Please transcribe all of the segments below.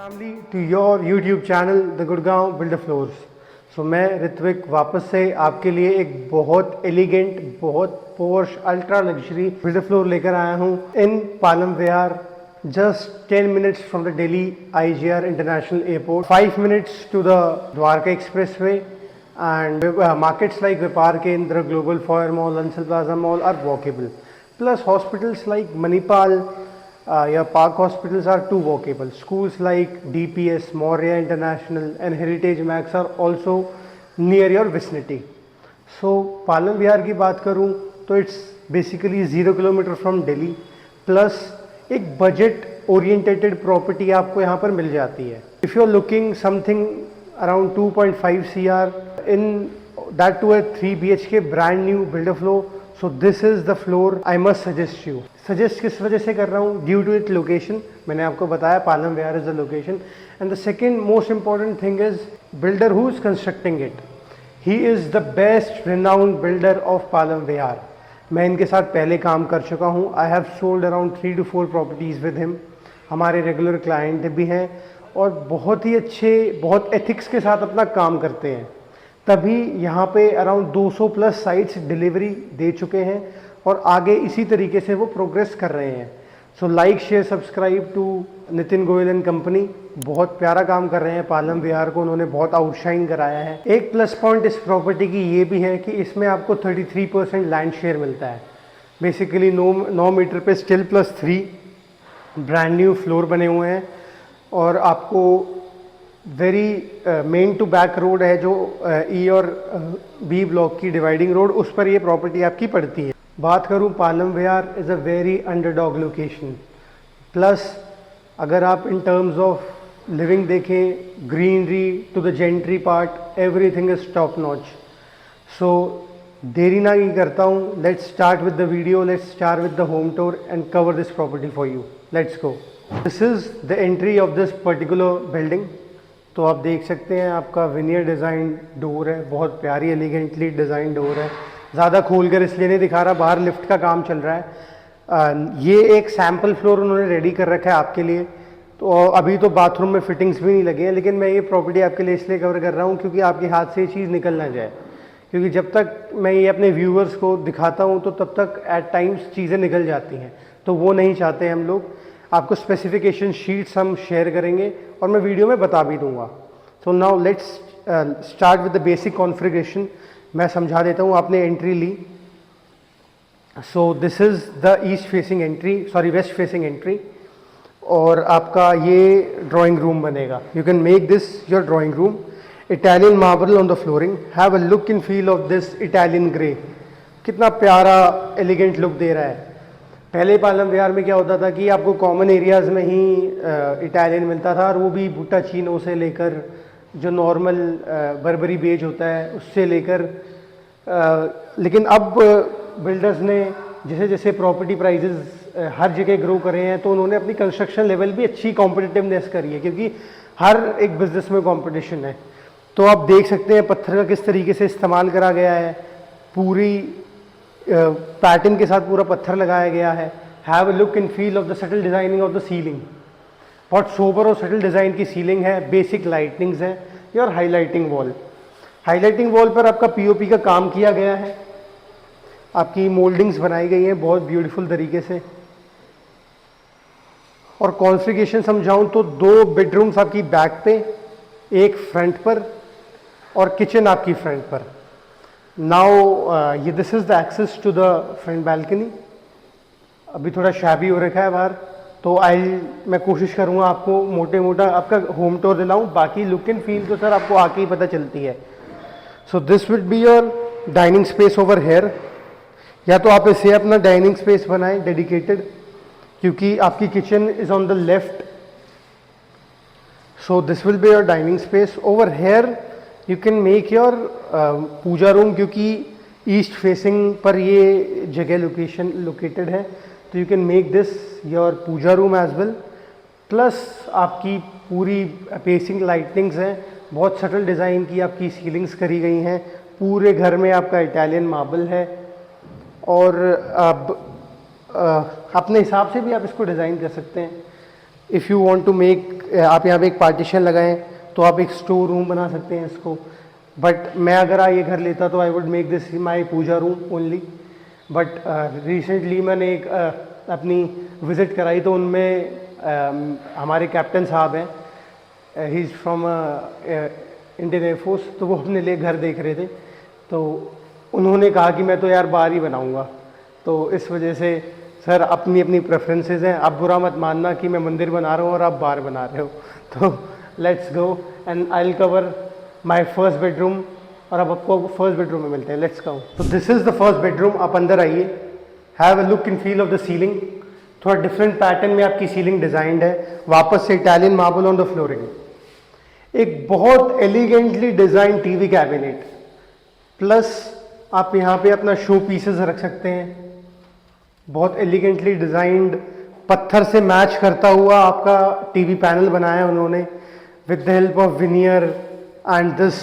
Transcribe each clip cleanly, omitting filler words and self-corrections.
Family to your YouTube channel the Gurgaon builder floors. So मैं ऋत्विक वापस से आपके लिए एक बहुत एलिगेंट, बहुत Porsche, ultra luxury builder floor लेकर आया हूँ इन पालम विहार, just 10 minutes from the Delhi IGR International Airport, 5 minutes to the Dwarka Expressway, and markets like Vipar Kendra, Global Foyer Mall, Ansal Plaza Mall are walkable. Plus hospitals like Manipal, your Park hospitals are too walkable. Schools like DPS, Maurya International and Heritage Max are also near your vicinity. So Palam Vihar की बात करूँ तो it's basically 0 kilometre from Delhi, plus एक budget orientated property आपको यहाँ पर मिल जाती है. If you are looking something around 2.5 CR in that to a 3 BHK brand new builder floor, so this is the floor I must suggest you. Suggest किस वजह से कर रहा हूँ? Due to it location. मैंने आपको बताया Palam Vihar is the location. And the second most important thing is builder who is constructing it. He is the best renowned builder of Palam Vihar. मैं इनके साथ पहले काम कर चुका हूँ. I have sold around 3 to 4 properties with him. हमारे रेगुलर क्लाइंट भी हैं और बहुत ही अच्छे, बहुत एथिक्स के साथ अपना काम करते हैं. तभी यहाँ पे अराउंड 200+ साइट्स डिलीवरी दे चुके हैं और आगे इसी तरीके से वो प्रोग्रेस कर रहे हैं. So like, share, subscribe to Nitin Goyal and company. बहुत प्यारा काम कर रहे हैं. पालम विहार को उन्होंने बहुत आउटशाइन कराया है. एक प्लस पॉइंट इस प्रॉपर्टी की ये भी है कि इसमें आपको 33% लैंड शेयर मिलता है. बेसिकली 9 मीटर पे स्टिल +3 ब्रांड न्यू फ्लोर बने हुए हैं और आपको very main to back road है जो ई और बी ब्लॉक की डिवाइडिंग रोड, उस पर ये प्रॉपर्टी आपकी पड़ती है. बात करूं, Palam Vihar is a very underdog location. Plus अगर आप इन टर्म्स ऑफ लिविंग देखें, greenery to the gentry part, everything is top notch. So देरी ना ही करता हूँ, let's start with the video. Let's start with the home tour and cover this property for you. Let's go. This is the entry of this particular building. तो आप देख सकते हैं आपका विनियर डिज़ाइन डोर है. बहुत प्यारी एलिगेंटली डिज़ाइन डोर है. ज़्यादा खोल कर इसलिए नहीं दिखा रहा, बाहर लिफ्ट का काम चल रहा है. ये एक सैम्पल फ्लोर उन्होंने रेडी कर रखा है आपके लिए. तो अभी तो बाथरूम में फिटिंग्स भी नहीं लगे हैं, लेकिन मैं ये प्रॉपर्टी आपके लिए इसलिए कवर कर रहा हूँ क्योंकि आपके हाथ से ये चीज़ निकल ना जाए. क्योंकि जब तक मैं ये अपने व्यूअर्स को दिखाता हूँ तो तब तक एट टाइम्स चीज़ें निकल जाती हैं, तो वो नहीं चाहते हम लोग. आपको स्पेसिफिकेशन शीट्स हम शेयर करेंगे और मैं वीडियो में बता भी दूंगा. So now let's start with the basic configuration. मैं समझा देता हूँ. आपने एंट्री ली. So this is the east facing entry, sorry west facing entry. और आपका ये ड्राइंग रूम बनेगा. You can make this your drawing room. Italian marble on the flooring. Have a look in feel of this Italian grey. कितना प्यारा elegant look दे रहा है. पहले पालम विहार में क्या होता था कि आपको कॉमन एरियाज़ में ही इटालियन मिलता था, और वो भी बूटा चीनो से लेकर जो नॉर्मल बर्बरी बेज होता है उससे लेकर. लेकिन अब बिल्डर्स ने जैसे जैसे प्रॉपर्टी प्राइजेस हर जगह ग्रो करे हैं, तो उन्होंने अपनी कंस्ट्रक्शन लेवल भी अच्छी कॉम्पिटिटिवनेस करी है, क्योंकि हर एक बिजनेस में कंपटीशन है. तो आप देख सकते हैं पत्थर का किस तरीके से इस्तेमाल करा गया है. पूरी पैटर्न के साथ पूरा पत्थर लगाया गया है. Have a look in feel of the subtle designing of the ceiling. बहुत सोबर और सटल डिज़ाइन की सीलिंग है. बेसिक लाइटनिंग्स हैं. और हाईलाइटिंग वॉल. हाईलाइटिंग वॉल पर आपका पीओपी का काम किया गया है. आपकी मोल्डिंग्स बनाई गई हैं बहुत ब्यूटीफुल तरीके से. और कॉन्फ़िगरेशन समझाऊं तो 2 बेडरूम्स आपकी बैक पे, एक फ्रंट पर और किचन आपकी फ्रंट पर. नाउ ये this is the access to the front balcony. अभी थोड़ा शैबी हो रखा है बाहर, तो मैं कोशिश करूँगा आपको मोटा आपका होम टूर दिलाऊं. बाकी लुक एंड फील तो सर आपको आके ही पता चलती है. So this will be your dining space over here. या तो आप इसे अपना डाइनिंग स्पेस बनाएं डेडिकेटेड, क्योंकि आपकी kitchen is on the left. So this will be your dining space. Over here you can make your puja room, क्योंकि east facing पर ये जगह लोकेटेड है, तो you can make this your puja room as well. Plus आपकी पूरी pacing lightnings हैं. बहुत सटल डिज़ाइन की आपकी सीलिंग्स करी गई हैं. पूरे घर में आपका इटालियन मार्बल है. और अब अपने हिसाब से भी आप इसको डिज़ाइन कर सकते हैं. If you want to make, आप यहाँ पे एक पार्टीशन लगाएं तो आप एक स्टोर रूम बना सकते हैं इसको, बट मैं अगर ये घर लेता तो I would make this my puja room only. But recently मैंने एक अपनी विज़िट कराई तो उनमें हमारे कैप्टन साहब हैं, he is from Indian air force, तो वो अपने लिए घर देख रहे थे, तो उन्होंने कहा कि मैं तो यार बाहर ही बनाऊंगा। तो इस वजह से सर अपनी अपनी प्रेफरेंसेस हैं, आप बुरा मत मानना कि मैं मंदिर बना रहा हूँ और आप बाहर बना रहे हो। तो let's go and I will cover my first bedroom, और अब आपको फर्स्ट बेडरूम में मिलते हैं। Let's go. तो this is the first bedroom, आप अंदर आइए, have a look and feel of the ceiling. थोड़ा डिफरेंट पैटर्न में आपकी सीलिंग डिजाइंड है, वापस से Italian marble on the flooring, एक बहुत elegantly design TV cabinet, plus आप यहाँ पे अपना शो पीसेस रख सकते हैं, बहुत एलिगेंटली डिजाइंड, पत्थर से मैच करता हुआ आपका टीवी पैनल बनाया है उन्होंने with the help of veneer and this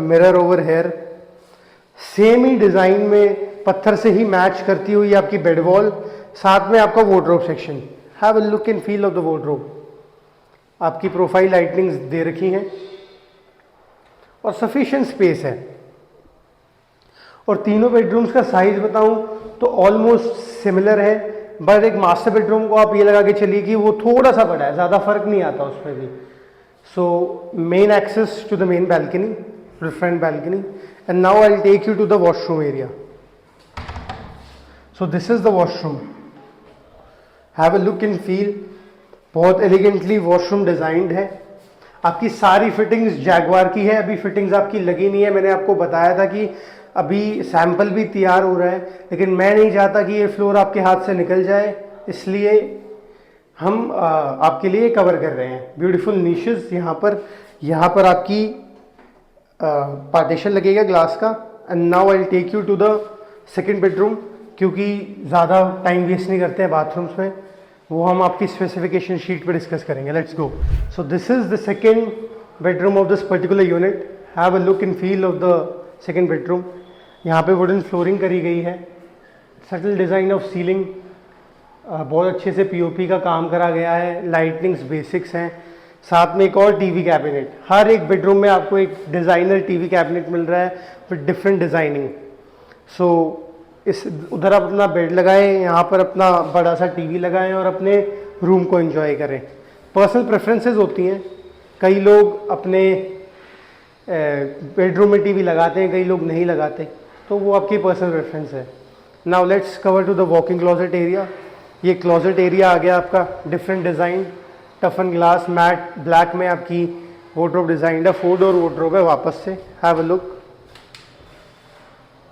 mirror over here. Same he design में पत्थर से ही मैच करती हुई आपकी बेड वॉल, साथ में आपका wardrobe section. Have a look and feel of the wardrobe, आपकी प्रोफाइल लाइटनिंग्स दे रखी हैं और सफिशिएंट स्पेस है। और तीनों बेडरूम्स का साइज बताऊं तो ऑलमोस्ट सिमिलर है, बट एक मास्टर बेडरूम को आप ये लगा के चलिए कि वो थोड़ा सा बड़ा है, ज़्यादा फर्क नहीं आता उसमें भी। So main access to the main balcony, to the front balcony, and now I will take you to the washroom area. So this is the washroom, have a look and feel, बहुत elegantly washroom designed है। आपकी सारी fittings Jaguar की है, अभी fittings आपकी लगी नहीं है। मैंने आपको बताया था कि अभी सैंपल भी तैयार हो रहा है, लेकिन मैं नहीं चाहता कि ये फ्लोर आपके हाथ से निकल जाए, इसलिए हम आपके लिए कवर कर रहे हैं। ब्यूटीफुल नीशेस यहाँ पर आपकी पार्टीशन लगेगा ग्लास का। And now I will take you to the second bedroom, क्योंकि ज़्यादा टाइम वेस्ट नहीं करते हैं बाथरूम्स में, वो हम आपकी स्पेसिफिकेशन शीट पे डिस्कस करेंगे। Let's go. So this is the second bedroom of this particular unit. Have a look and feel of the second bedroom. यहाँ पे वुडन फ्लोरिंग करी गई है, सटल डिज़ाइन ऑफ सीलिंग, बहुत अच्छे से पीओपी का काम करा गया है, लाइटनिंग्स बेसिक्स हैं, साथ में एक और टीवी कैबिनेट। हर एक बेडरूम में आपको एक डिज़ाइनर टीवी कैबिनेट मिल रहा है विद डिफरेंट डिज़ाइनिंग। सो इस उधर आप अपना बेड लगाएं, यहाँ पर अपना बड़ा सा टीवी लगाएं और अपने रूम को एंजॉय करें। पर्सनल प्रेफरेंसेस होती हैं, कई लोग अपने बेडरूम में टीवी लगाते हैं, कई लोग नहीं लगाते, तो वो आपकी पर्सनल प्रेफरेंस है। Now let's cover to the walking closet area. ये क्लोजेट एरिया आ गया आपका, डिफरेंट डिज़ाइन, टफन ग्लास मैट ब्लैक में आपकी वार्डरोब डिज़ाइन है, 4 डोर वार्डरोब है वापस से। हैव अ लुक,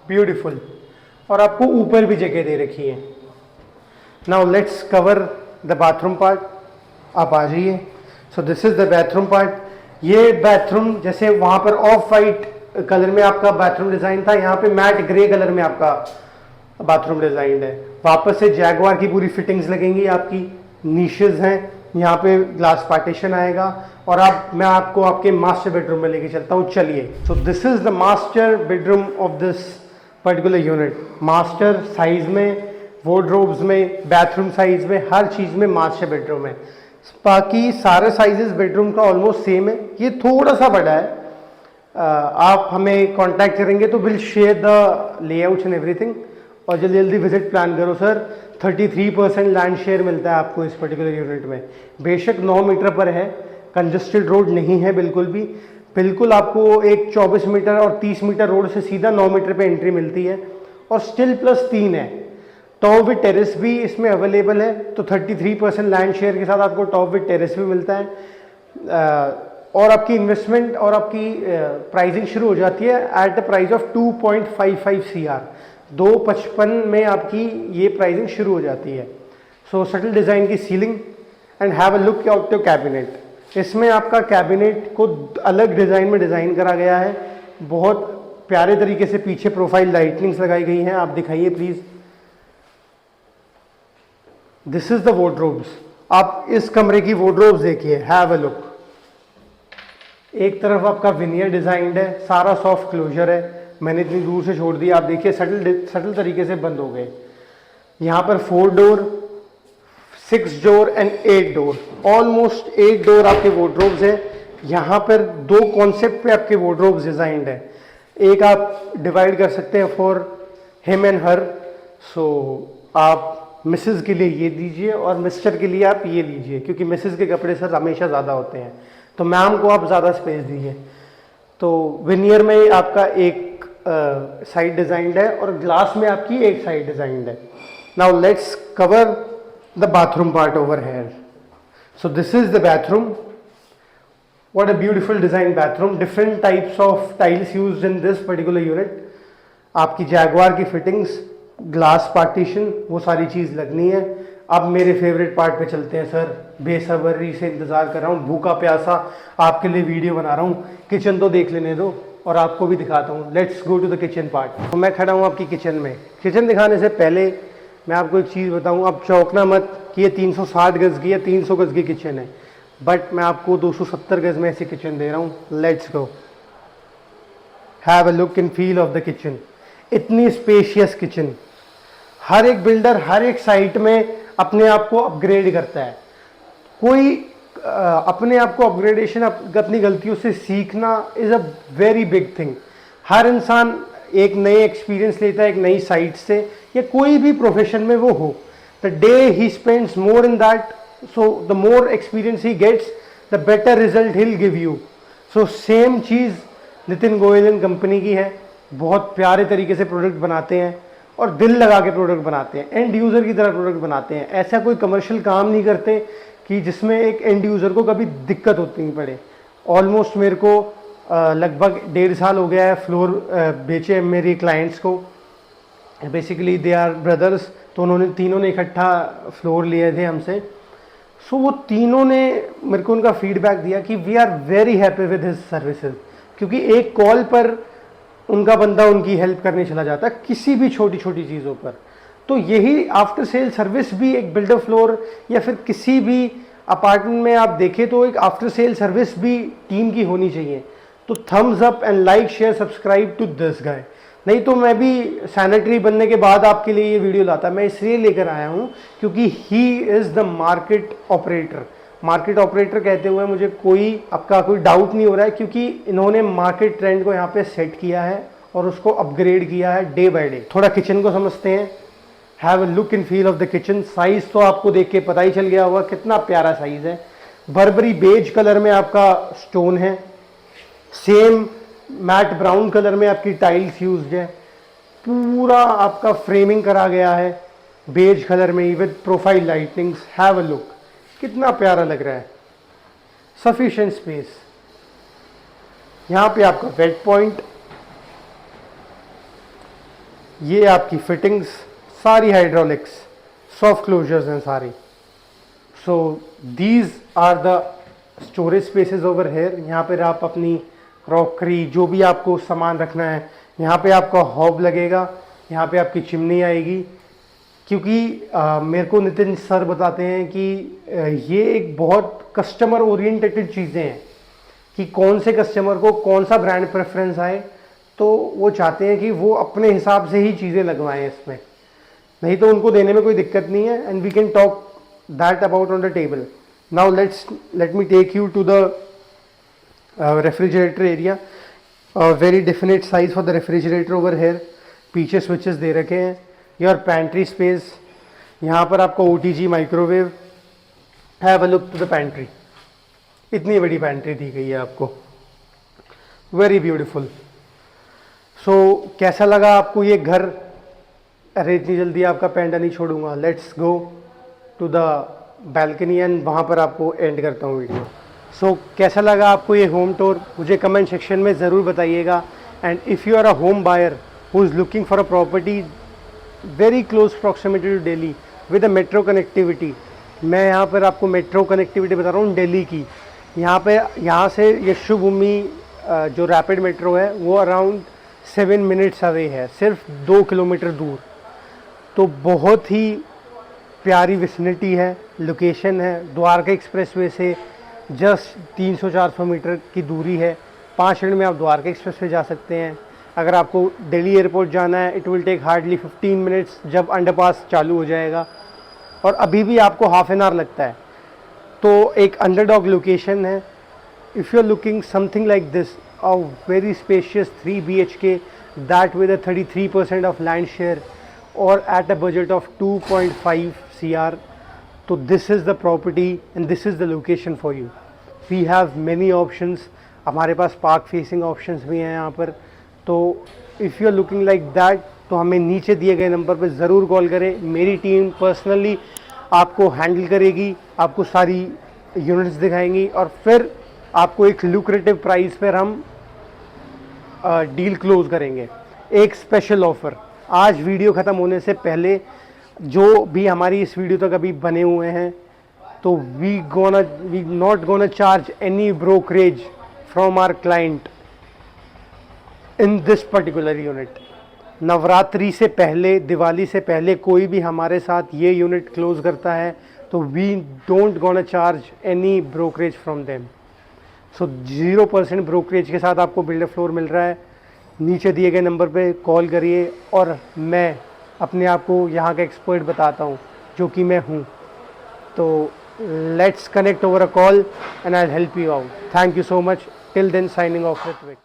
ब्यूटीफुल, और आपको ऊपर भी जगह दे रखी है। Now let's cover the bathroom part, आप आ जाइए। सो this is the bathroom part. ये बाथरूम जैसे वहाँ पर ऑफ वाइट कलर में आपका बाथरूम डिज़ाइन था, यहाँ पे मैट ग्रे कलर में आपका बाथरूम डिज़ाइन है। वापस से जैगवार की पूरी फिटिंग्स लगेंगी, आपकी नीशेस हैं, यहाँ पे ग्लास पार्टीशन आएगा, और मैं आपको आपके मास्टर बेडरूम में लेके चलता हूँ। चलिए। सो this is the master bedroom of this particular unit. Master size में, वार्डरोब्स में, बाथरूम साइज में, हर चीज़ में मास्टर बेडरूम है। बाकी सारे साइजेस बेडरूम का ऑलमोस्ट सेम है, ये थोड़ा सा बड़ा है। आप हमें कांटेक्ट करेंगे तो will share the layouts and everything, और जल्दी जल्दी विजिट प्लान करो सर। 33% लैंड शेयर मिलता है आपको इस पर्टिकुलर यूनिट में। बेशक 9 मीटर पर है, कंजस्टेड रोड नहीं है बिल्कुल भी, बिल्कुल आपको एक 24 मीटर और 30 मीटर रोड से सीधा 9 मीटर पे एंट्री मिलती है, और स्टिल +3 है। टॉप विद टेरेस भी इसमें अवेलेबल है, तो 33% लैंड शेयर के साथ आपको टॉप विद टेरेस भी मिलता है। और आपकी इन्वेस्टमेंट और आपकी प्राइसिंग शुरू हो जाती है at the price of 2.55 CR। 255 में आपकी ये प्राइसिंग शुरू हो जाती है। सो सटल डिज़ाइन की ceiling, and have a look out your cabinet. इसमें आपका कैबिनेट को अलग डिज़ाइन में डिज़ाइन करा गया है, बहुत प्यारे तरीके से पीछे प्रोफाइल लाइटनिंग्स लगाई गई हैं। आप दिखाइए please. This is the wardrobes. आप इस कमरे की वार्डरोब्स देखिए, हैव अ लुक। एक तरफ आपका विनियर डिजाइंड है, सारा सॉफ्ट क्लोजर है, मैंने इतनी दूर से छोड़ दिया, आप देखिए सटल तरीके से बंद हो गए। यहाँ पर 4 door 6 door and 8 door, almost 8 door आपके वार्डरोब्स हैं। यहाँ पर 2 कॉन्सेप्ट पे आपके वार्डरोब्स डिजाइंड है। एक आप डिवाइड कर सकते हैं फॉर हिम एंड हर, सो आप मिसेस के लिए ये दीजिए और मिस्टर के लिए आप ये लीजिए, क्योंकि मिसेस के कपड़े सर हमेशा ज़्यादा होते हैं, तो मैम को आप ज़्यादा स्पेस दीजिए। तो विनियर में आपका एक साइड डिजाइंड है और ग्लास में आपकी एक साइड डिजाइंड है। Now let's cover the bathroom part over here. So this is the bathroom. What a beautiful design bathroom, different types of tiles used in this particular unit. आपकी Jaguar की fittings, glass partition, वो सारी चीज़ लगनी है। अब मेरे favourite part पे चलते हैं सर, बेसब्री से इंतज़ार कर रहा हूँ, भूखा प्यासा आपके लिए वीडियो बना रहा हूँ। किचन तो देख लेने दो और आपको भी दिखाता हूँ। Let's go to the kitchen part. तो मैं खड़ा हूँ आपकी किचन में। किचन दिखाने से पहले मैं आपको एक चीज़ बताऊँ, अब चौंकना मत कि ये 360 गज़ की या 300 गज़ की किचन है, बट मैं आपको 270 गज़ में ऐसी किचन दे रहा हूँ। Let's go, have a look and feel of the kitchen. इतनी स्पेशियस किचन, हर एक बिल्डर हर एक साइट में अपने आप को अपग्रेड करता है। कोई अपने आप को अपग्रेडेशन, अपनी गलतियों से सीखना is a very big thing. हर इंसान एक नए एक्सपीरियंस लेता है एक नई साइट से, या कोई भी प्रोफेशन में वो हो। The day he spends more in that, so the more experience he gets, the better result he will give you. So same चीज़ नितिन गोयल एंड कंपनी की है। बहुत प्यारे तरीके से प्रोडक्ट बनाते हैं और दिल लगा के प्रोडक्ट बनाते हैं, एंड यूज़र की तरह प्रोडक्ट बनाते हैं। ऐसा कोई कमर्शियल काम नहीं करते कि जिसमें एक एंड यूज़र को कभी दिक्कत होती नहीं पड़े। ऑलमोस्ट मेरे को लगभग 1.5 साल हो गया है फ्लोर बेचे मेरे क्लाइंट्स को। बेसिकली दे आर ब्रदर्स, तो उन्होंने तीनों ने इकट्ठा फ्लोर लिए थे हमसे। सो वो तीनों ने मेरे को उनका फीडबैक दिया कि we are very happy with his services, क्योंकि एक कॉल पर उनका बंदा उनकी हेल्प करने चला जाता है किसी भी छोटी छोटी चीज़ों पर। तो यही आफ्टर सेल सर्विस भी एक बिल्डर फ्लोर या फिर किसी भी अपार्टमेंट में आप देखें तो एक आफ्टर सेल सर्विस भी टीम की होनी चाहिए। तो thumbs up and like share subscribe to this guy. नहीं तो मैं भी सैनिटरी बनने के बाद आपके लिए ये वीडियो लाता, मैं इसलिए लेकर आया हूँ क्योंकि ही is the market operator. Market operator कहते हुए मुझे आपका कोई डाउट नहीं हो रहा है, क्योंकि इन्होंने मार्केट ट्रेंड को यहाँ पे सेट किया है और उसको अपग्रेड किया है डे बाय डे। थोड़ा किचन को समझते हैं। Have a look and feel of the kitchen. Size तो आपको देख के पता ही चल गया होगा कितना प्यारा साइज़ है। बर्बरी बेज कलर में आपका स्टोन है, सेम मैट ब्राउन कलर में आपकी टाइल्स यूज्ड है। पूरा आपका फ्रेमिंग करा गया है बेज कलर में ही with profile lightings. Have a look, कितना प्यारा लग रहा है। Sufficient space. यहाँ पे आपका वेट पॉइंट, ये आपकी फिटिंग्स सारी हाइड्रोलिक्स, सॉफ्ट क्लोजर्स हैं सारी। So these are the storage spaces over here. यहाँ पर आप अपनी क्रॉकरी जो भी आपको सामान रखना है, यहाँ पे आपका हॉब लगेगा, यहाँ पे आपकी चिमनी आएगी। क्योंकि मेरे को नितिन सर बताते हैं कि ये एक बहुत कस्टमर ओरिएंटेड चीज़ें हैं कि कौन से कस्टमर को कौन सा ब्रांड प्रेफरेंस आए, तो वो चाहते हैं कि वो अपने हिसाब से ही चीज़ें लगवाएं इसमें, नहीं तो उनको देने में कोई दिक्कत नहीं है। And we can talk that about on the table. Now let me take you to the refrigerator area. Very definite size for the refrigerator over here. पीछे स्विचेस दे रखे हैं। योर पैंट्री स्पेस, यहाँ पर आपको OTG microwave. Have a look to the pantry. इतनी बड़ी pantry दी गई है आपको, वेरी ब्यूटीफुल। सो कैसा लगा आपको ये घर? अरे इतनी जल्दी आपका पैंडा नहीं छोड़ूंगा। Let's go to the balcony and वहाँ पर आपको एंड करता हूँ वीडियो। सो कैसा लगा आपको ये होम टूर? मुझे कमेंट सेक्शन में ज़रूर बताइएगा। And if you are a home buyer who is looking for a property very close proximity to Delhi with a metro connectivity, मैं यहाँ पर आपको मेट्रो कनेक्टिविटी बता रहा हूँ दिल्ली की। यहाँ से यशोभूमि जो रैपिड मेट्रो है वो अराउंड 7 मिनट्स अवे है, सिर्फ 2 किलोमीटर दूर। तो बहुत ही प्यारी विसिनिटी है, लोकेशन है। द्वारका एक्सप्रेसवे से जस्ट 300-400 मीटर की दूरी है। 5 मिनट में आप द्वारका एक्सप्रेसवे जा सकते हैं। अगर आपको दिल्ली एयरपोर्ट जाना है, it will take hardly 15 minutes जब अंडरपास चालू हो जाएगा। और अभी भी आपको हाफ एन आवर लगता है। तो एक अंडरडॉग लोकेशन है। If you are looking something like this, a very spacious 3 BHK that with a 33% of land share और at a budget of 2.5 CR, तो this is the property and this is the location for you. We have many options, हमारे पास park facing options भी हैं यहाँ पर। तो if you are looking like that, तो हमें नीचे दिए गए नंबर पर ज़रूर कॉल करें। मेरी टीम पर्सनली आपको हैंडल करेगी, आपको सारी यूनिट्स दिखाएंगी और फिर आपको एक लुक्रेटिव प्राइस पर हम डील क्लोज करेंगे। एक स्पेशल ऑफ़र, आज वीडियो ख़त्म होने से पहले जो भी हमारी इस वीडियो तक अभी बने हुए हैं, तो we not gonna charge any brokerage from our client in this particular unit. Navratri से पहले, दिवाली से पहले कोई भी हमारे साथ ये यूनिट क्लोज करता है तो we don't gonna charge any brokerage from them. So 0% brokerage के साथ आपको बिल्डर फ्लोर मिल रहा है। नीचे दिए गए नंबर पे कॉल करिए और मैं अपने आप को यहाँ का एक्सपर्ट बताता हूँ, जो कि मैं हूँ। तो let's connect over a call and I will help you out. Thank you so much. Till then, signing off Ritwik.